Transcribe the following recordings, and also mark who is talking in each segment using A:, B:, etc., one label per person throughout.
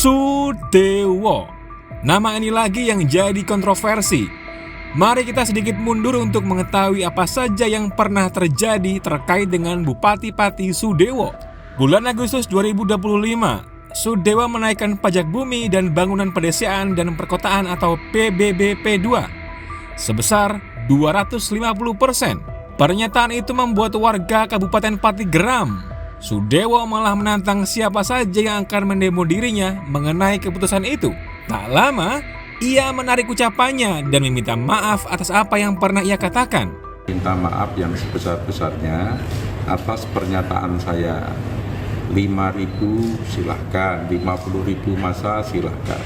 A: Sudewo. Nama ini lagi yang jadi kontroversi. Mari kita sedikit mundur untuk mengetahui apa saja yang pernah terjadi terkait dengan Bupati Pati Sudewo. Bulan Agustus 2025, Sudewo menaikkan pajak bumi dan bangunan pedesaan dan perkotaan atau PBBP 2 sebesar 250%. Pernyataan itu membuat warga Kabupaten Pati geram. Sudewo malah menantang siapa saja yang akan mendemo dirinya mengenai keputusan itu. Tak lama, ia menarik ucapannya dan meminta maaf atas apa yang pernah ia katakan.
B: Minta maaf yang sebesar-besarnya atas pernyataan saya. 5.000 silahkan, 50.000 masa silahkan.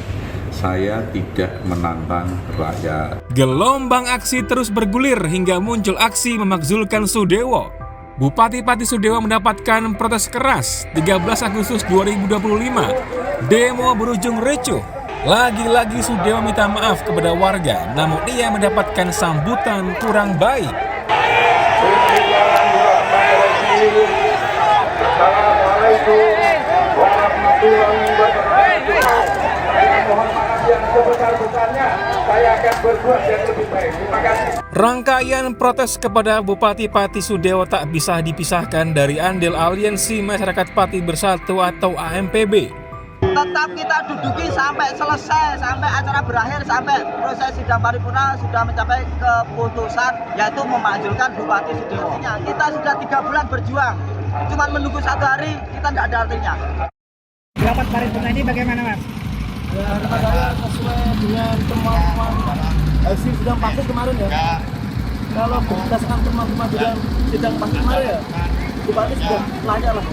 B: Saya tidak menantang rakyat.
A: Gelombang aksi terus bergulir hingga muncul aksi memakzulkan Sudewo. Bupati Pati Sudewo mendapatkan protes keras 13 Agustus 2025. Demo berujung ricuh. Lagi-lagi Sudewo minta maaf kepada warga, namun ia mendapatkan sambutan kurang baik.
C: Assalamualaikum warahmatullahi wabarakatuh. Saya mohon maaf yang sebesar-besarnya. Saya akan berbuat yang lebih baik. Terima kasih.
A: Rangkaian protes kepada Bupati Pati Sudewo tak bisa dipisahkan dari andil Aliansi Masyarakat Pati Bersatu atau AMPB.
D: Tetap kita duduki sampai selesai, sampai acara berakhir, sampai proses sidang paripurna sudah mencapai keputusan, yaitu memakzulkan Bupati Sudewo. Kita sudah 3 bulan berjuang, cuma menunggu 1 hari kita tidak ada artinya.
E: Rapat paripurna ini bagaimana, Mas?
F: Ya, rapat saya sesuai dengan kemampuan hasil sidang Pati kemarin ya. Kalau berdasarkan kemampuan dalam sidang Pati kemarin ya, Bupati sudah layak lah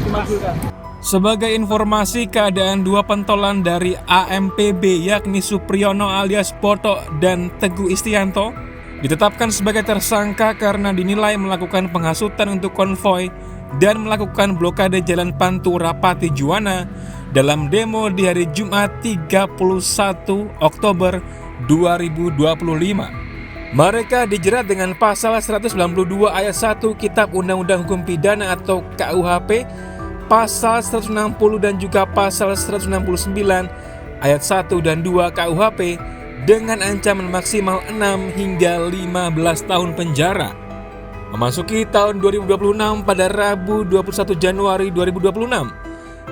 F: dimakzulkan.
A: Sebagai informasi, keadaan 2 pentolan dari AMPB yakni Supriyono alias Poto dan Teguh Istianto ditetapkan sebagai tersangka karena dinilai melakukan penghasutan untuk konvoi dan melakukan blokade Jalan Pantura Pati Juwana dalam demo di hari Jumat 31 Oktober 2025. Mereka dijerat dengan pasal 192 ayat 1 Kitab Undang-Undang Hukum Pidana atau KUHP, pasal 160 dan juga pasal 169 ayat 1 dan 2 KUHP dengan ancaman maksimal 6 hingga 15 tahun penjara. Memasuki tahun 2026 pada Rabu 21 Januari 2026,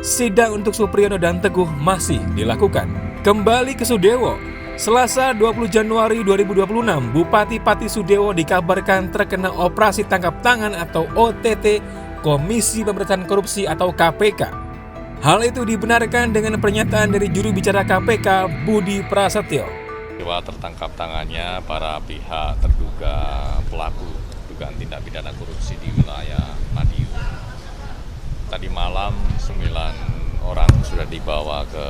A: sidang untuk Supriyono dan Teguh masih dilakukan. Kembali ke Sudewo. Selasa 20 Januari 2026, Bupati Pati Sudewo dikabarkan terkena operasi tangkap tangan atau OTT Komisi Pemberantasan Korupsi atau KPK. Hal itu dibenarkan dengan pernyataan dari juru bicara KPK Budi Prasetyo.
G: Tertangkap tangannya para pihak terduga pelaku dugaan tindak pidana korupsi di wilayah Madiun. Tadi malam 9 orang sudah dibawa ke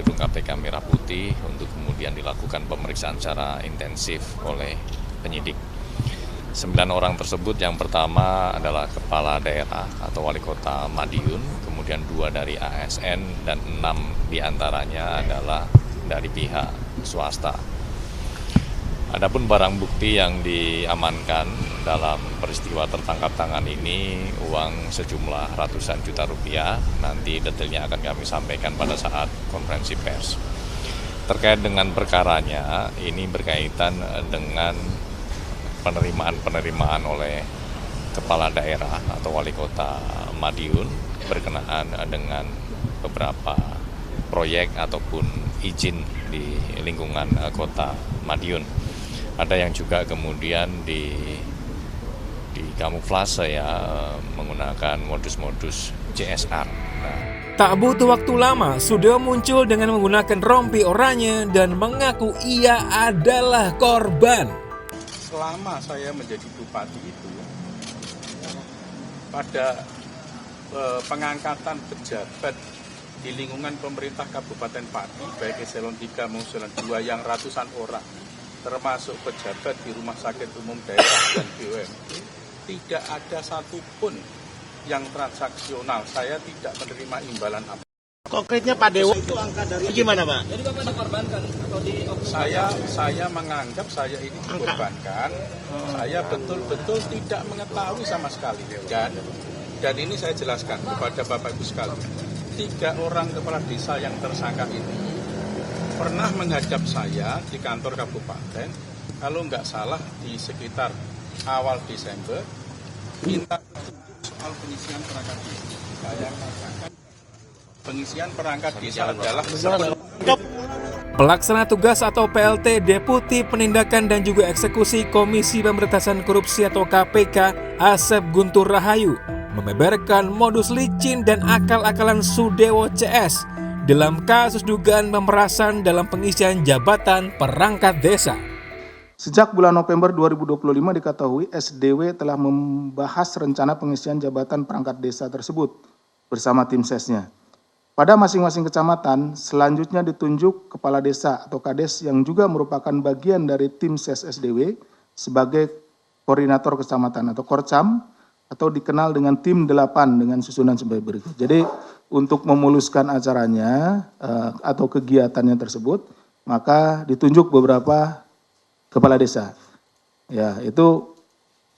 G: gedung KPK Merah Putih untuk kemudian dilakukan pemeriksaan secara intensif oleh penyidik. 9 orang tersebut yang pertama adalah kepala daerah atau wali kota Madiun, kemudian 2 dari ASN dan 6 diantaranya adalah dari pihak swasta. Adapun barang bukti yang diamankan dalam peristiwa tertangkap tangan ini uang sejumlah ratusan juta rupiah. Nanti detailnya akan kami sampaikan pada saat konferensi pers. Terkait dengan perkaranya, ini berkaitan dengan penerimaan oleh kepala daerah atau wali kota Madiun berkenaan dengan beberapa proyek ataupun izin di lingkungan kota Madiun. Ada yang juga kemudian di kamuflase ya, menggunakan modus-modus CSR.
A: Tak butuh waktu lama, Sudewo muncul dengan menggunakan rompi oranye dan mengaku ia adalah korban.
H: Selama saya menjadi bupati itu, pada pengangkatan pejabat di lingkungan pemerintah Kabupaten Pati, baik eselon 3 maupun eselon 2 yang ratusan orang, termasuk pejabat di rumah sakit umum daerah dan BUMD, tidak ada satupun yang transaksional. Saya tidak menerima imbalan apa.
F: Konkretnya Pak Dewo itu angka dari gimana, Pak?
E: Jadi Bapak dikorbankan atau
H: Saya menganggap saya ini dikorbankan. Saya betul-betul tidak mengetahui sama sekali. Dan ini saya jelaskan kepada Bapak Ibu sekalian. 3 orang kepala desa yang tersangka ini pernah menghadap saya di kantor kabupaten, kalau nggak salah di sekitar awal Desember, minta soal pengisian perangkat desa. Saya katakan pengisian perangkat desa adalah
A: Pelaksana tugas atau PLT Deputi Penindakan dan juga Eksekusi Komisi Pemberantasan Korupsi atau KPK Asep Guntur Rahayu membeberkan modus licin dan akal-akalan Sudewo CS dalam kasus dugaan pemerasan dalam pengisian jabatan perangkat desa.
I: Sejak bulan November 2025 diketahui SDW telah membahas rencana pengisian jabatan perangkat desa tersebut bersama tim sesnya. Pada masing-masing kecamatan, selanjutnya ditunjuk kepala desa atau kades yang juga merupakan bagian dari tim ses SDW sebagai koordinator kecamatan atau korcam atau dikenal dengan tim 8 dengan susunan sebagai berikut. Jadi untuk memuluskan acaranya atau kegiatannya tersebut, maka ditunjuk beberapa kepala desa. Ya, itu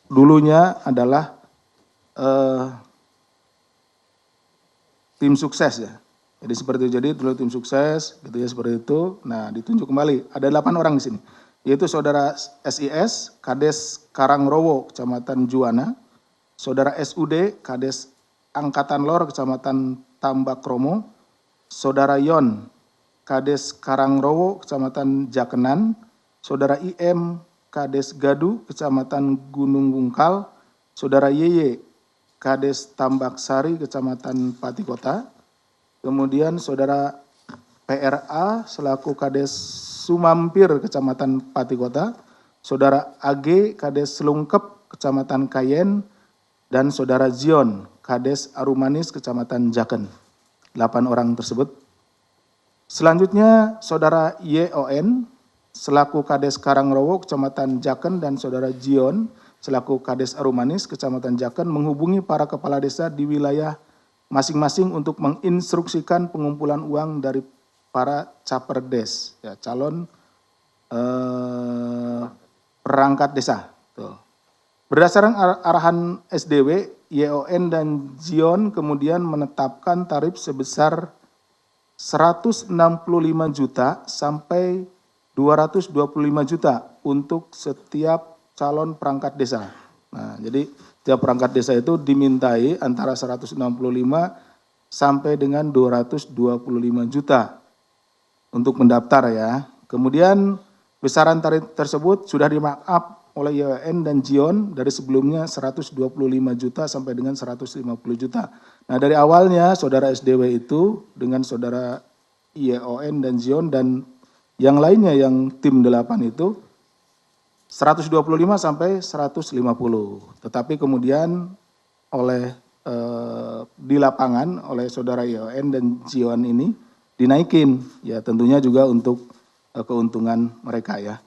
I: dulunya adalah tim sukses ya. Jadi seperti itu, jadi dulu tim sukses gitu ya seperti itu. Nah, ditunjuk kembali. Ada 8 orang di sini. Yaitu Saudara SIS, Kades Karangrowo, Kecamatan Juwana, Saudara SUD, Kades Angkatan Lor, Kecamatan Tambakromo, Saudara Yon, Kades Karangrowo, Kecamatan Jakenan, Saudara IM, Kades Gadu, Kecamatan Gunung Bungkal, Saudara YY, Kades Tambaksari, Kecamatan Patikota, kemudian Saudara PRA selaku Kades Sumampir, Kecamatan Patikota, Saudara AG, Kades Selungkep, Kecamatan Kayen, dan Saudara Zion, Kades Arumanis, Kecamatan Jaken. 8 orang tersebut. Selanjutnya Saudara YON selaku Kades Karangrowo, Kecamatan Jaken, dan Saudara Zion selaku Kades Arumanis, Kecamatan Jaken menghubungi para kepala desa di wilayah masing-masing untuk menginstruksikan pengumpulan uang dari para caperdes, ya, calon perangkat desa. Tuh. Berdasarkan arahan SDW, YON dan Zion kemudian menetapkan tarif sebesar 165 juta sampai 225 juta untuk setiap calon perangkat desa. Nah, jadi setiap perangkat desa itu dimintai antara 165 sampai dengan 225 juta untuk mendaftar ya. Kemudian besaran tarif tersebut sudah di-markup oleh YON dan Zion dari sebelumnya 125 juta sampai dengan 150 juta. Nah, dari awalnya Saudara SDW itu dengan Saudara YON dan Zion dan yang lainnya yang tim 8 itu 125 sampai 150. Tetapi kemudian oleh di lapangan oleh Saudara YON dan Zion ini dinaikin ya tentunya juga untuk keuntungan mereka ya.